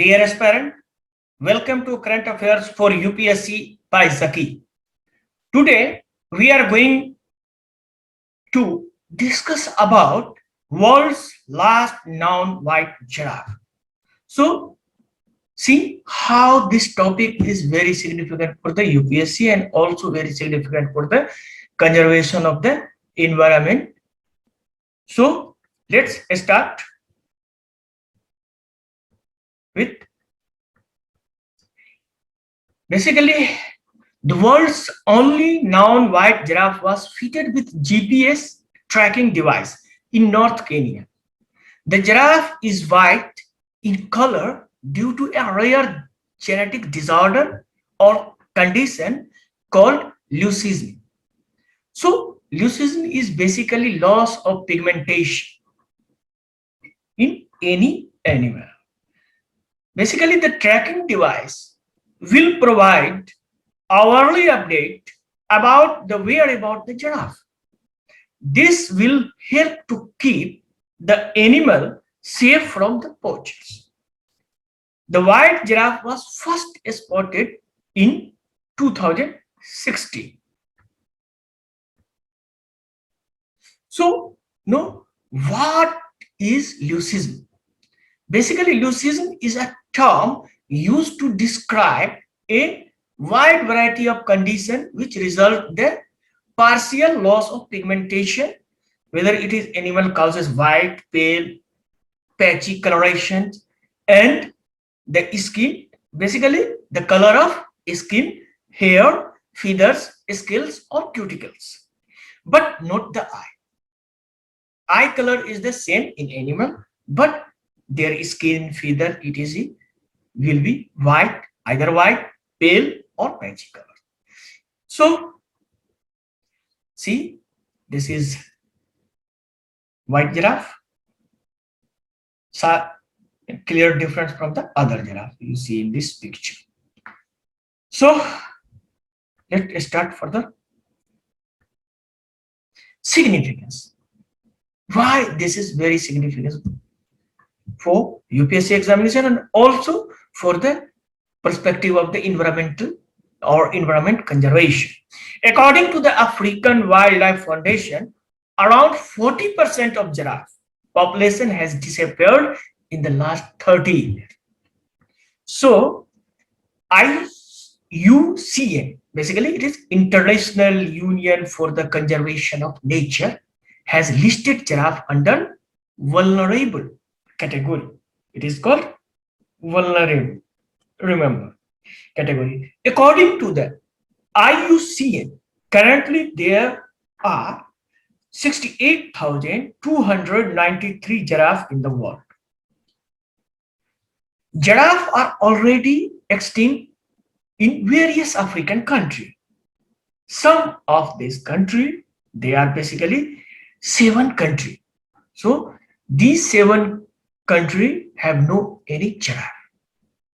Dear aspirant, welcome to Current Affairs for UPSC by Zaki. Today, we are going to discuss about world's last known white giraffe. So, see how this topic is very significant for the UPSC and also very significant for the conservation of the environment. So, let's start with basically the world's only known white giraffe was fitted with GPS tracking device in North Kenya. The giraffe is white in color due to a rare genetic disorder or condition called leucism. So, leucism is basically loss of pigmentation in any animal. Basically, the tracking device will provide hourly update about the whereabouts of the giraffe. This will help to keep the animal safe from the poachers. The white giraffe was first spotted in 2016. So, what is leucism? Basically, leucism is a term used to describe a wide variety of conditions which result in the partial loss of pigmentation, whether it is animal causes white, pale, patchy coloration, and the skin, basically the color of skin, hair, feathers, scales, or cuticles, but not the eye. Eye color is the same in animal, but their skin, feather, etc. will be white, either white, pale, or patchy color. So, see, this is white giraffe. So, clear difference from the other giraffe you see in this picture. So, let's start further. Significance. Why this is very significant for UPSC examination and also for the perspective of the environmental or environment conservation. According to the African Wildlife Foundation, around 40% of giraffe population has disappeared in the last 30 years. So, IUCN, basically it is International Union for the Conservation of Nature, has listed giraffe under vulnerable category. It is called vulnerable, remember, category. According to the IUCN, currently there are 68,293 giraffes in the world. Giraffes are already extinct in various African countries. Some of these countries, they are basically 7 countries. So these 7 countries have no any giraffe.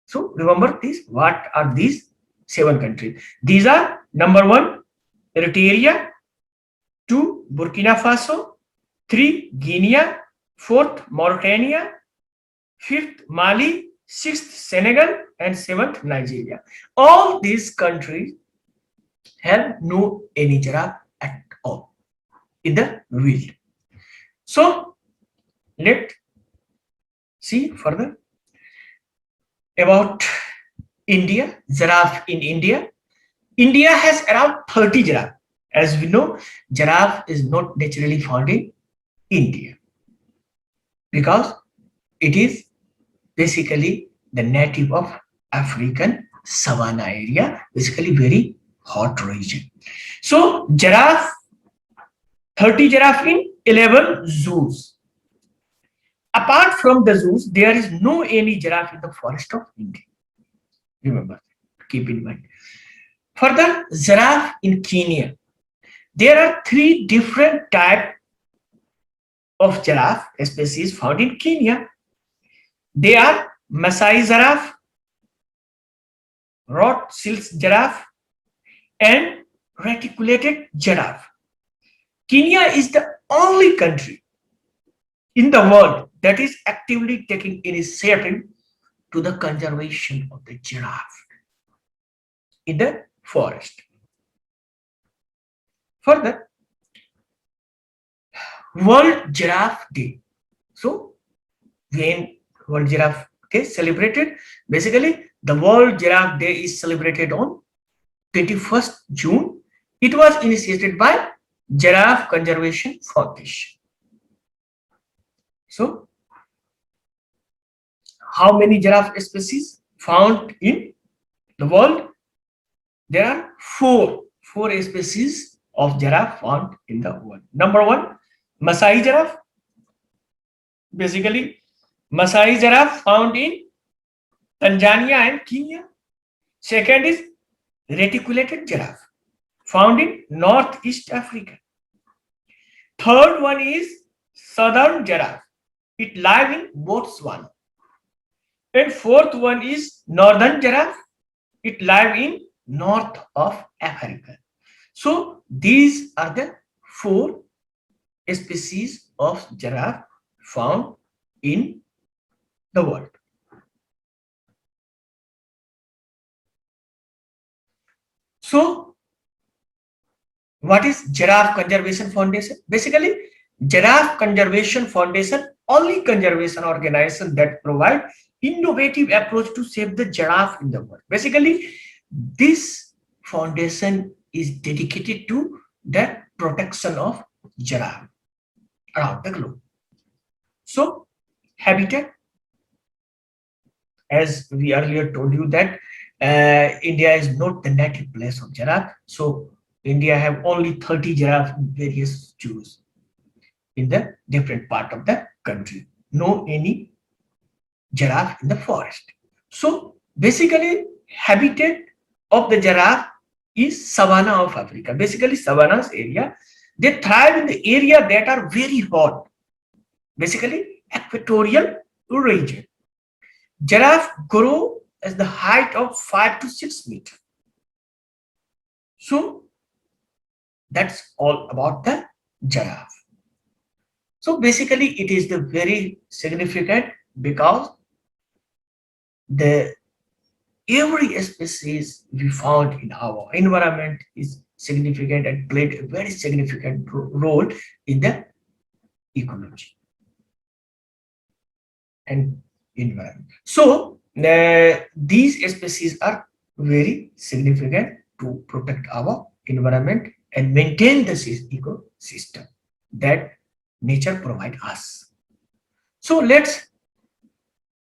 So remember this, what are these 7 countries? These are number 1, Eritrea, 2, Burkina Faso, 3, Guinea, 4th, Mauritania, 5th, Mali, 6th, Senegal, and 7th, Nigeria. All these countries have no any giraffe at all in the wild. So let's see further about India, giraffe in India. India has around 30 giraffe. As we know, giraffe is not naturally found in India because it is basically the native of African savanna area, basically very hot region. So giraffe, 30 giraffe in 11 zoos. Apart from the zoos, there is no any giraffe in the forest of India. Remember, keep in mind. Further, giraffe in Kenya. There are 3 different types of giraffe species found in Kenya. They are Masai giraffe, Rothschild's giraffe, and reticulated giraffe. Kenya is the only country in the world that is actively taking initiative to the conservation of the giraffe in the forest. Further, World Giraffe Day. So, when World Giraffe Day celebrated, basically the World Giraffe Day is celebrated on 21st June. It was initiated by Giraffe Conservation Foundation. So, how many giraffe species found in the world? There are four species of giraffe found in the world. Number one, Masai giraffe. Basically, Masai giraffe found in Tanzania and Kenya. Second is reticulated giraffe found in Northeast Africa. Third one is southern giraffe. It lives in Botswana. And fourth one is northern giraffe. It lives in north of Africa. So these are the four species of giraffe found in the world. So what is Giraffe Conservation Foundation? Basically, Giraffe Conservation Foundation, only conservation organization that provide innovative approach to save the giraffe in the world. Basically, this foundation is dedicated to the protection of giraffe around the globe. So, habitat, as we earlier told you that India is not the native place of giraffe. So, India have only 30 giraffe in various zoos in the different part of the country. No any giraffe in the forest. So basically habitat of the giraffe is savanna of Africa. Basically savannas area, they thrive in the area that are very hot. Basically equatorial region. Giraffe grow as the height of 5 to 6 meters. So that's all about the giraffe. So basically it is the very significant because the every species we found in our environment is significant and played a very significant role in the ecology and environment. So these species are very significant to protect our environment and maintain the ecosystem that nature provides us. So let's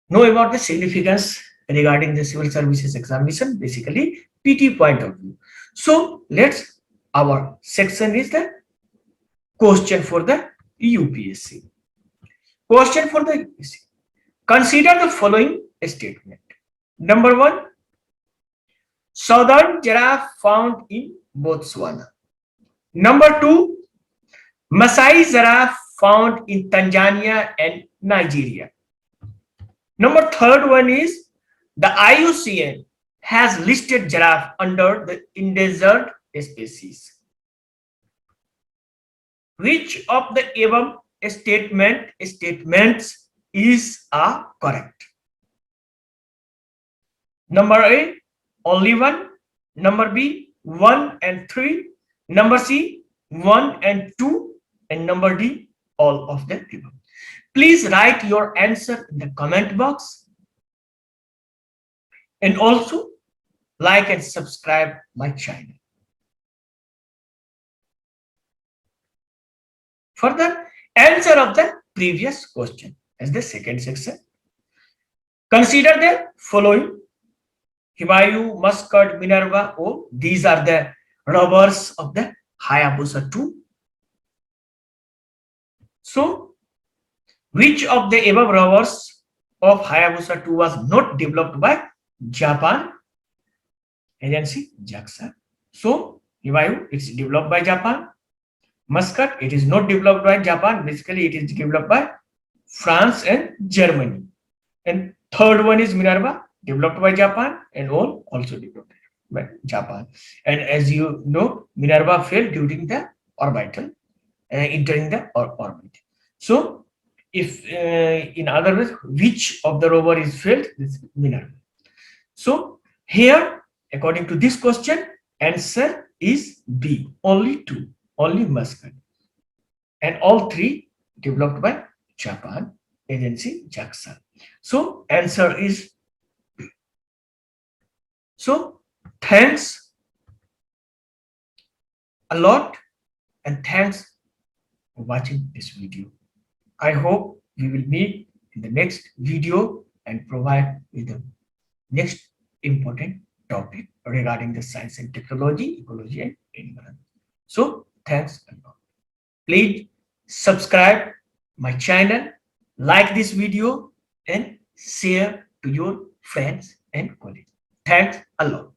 know about the significance regarding the civil services examination, basically PT point of view. So let's, our section is the question for the UPSC. Question for the UPSC. Consider the following statement. Number one, southern giraffe found in Botswana. Number two, Masai giraffe found in Tanzania and Nigeria. Number third one is the IUCN has listed giraffe under the endangered species. Which of the above statements is correct? Number A, only one. Number B, 1 and 3. Number C, 1 and 2. And number D, all of the above. Please write your answer in the comment box. And also like and subscribe my channel. Further, answer of the previous question as the second section. Consider the following. Himayu, Muscat, Minerva. Oh, these are the rovers of the Hayabusa 2. So, which of the above rovers of Hayabusa 2 was not developed by Japan agency JAXA? So, Himayu, it's developed by Japan. Muscat, it is not developed by Japan. Basically, it is developed by France and Germany. And third one is Minerva, developed by Japan, and all also developed by Japan. And as you know, Minerva fell during the orbital, entering the orbit. So If in other words, which of the rover is failed? This Minerva. So here, according to this question, answer is B. Only two, only Muscat, and all three developed by Japan agency JAXA. So answer is B. So thanks a lot, and thanks for watching this video. I hope we will meet in the next video and provide with the next important topic regarding the science and technology, ecology and environment. So thanks a lot. Please subscribe my channel, like this video and share to your friends and colleagues. Thanks a lot.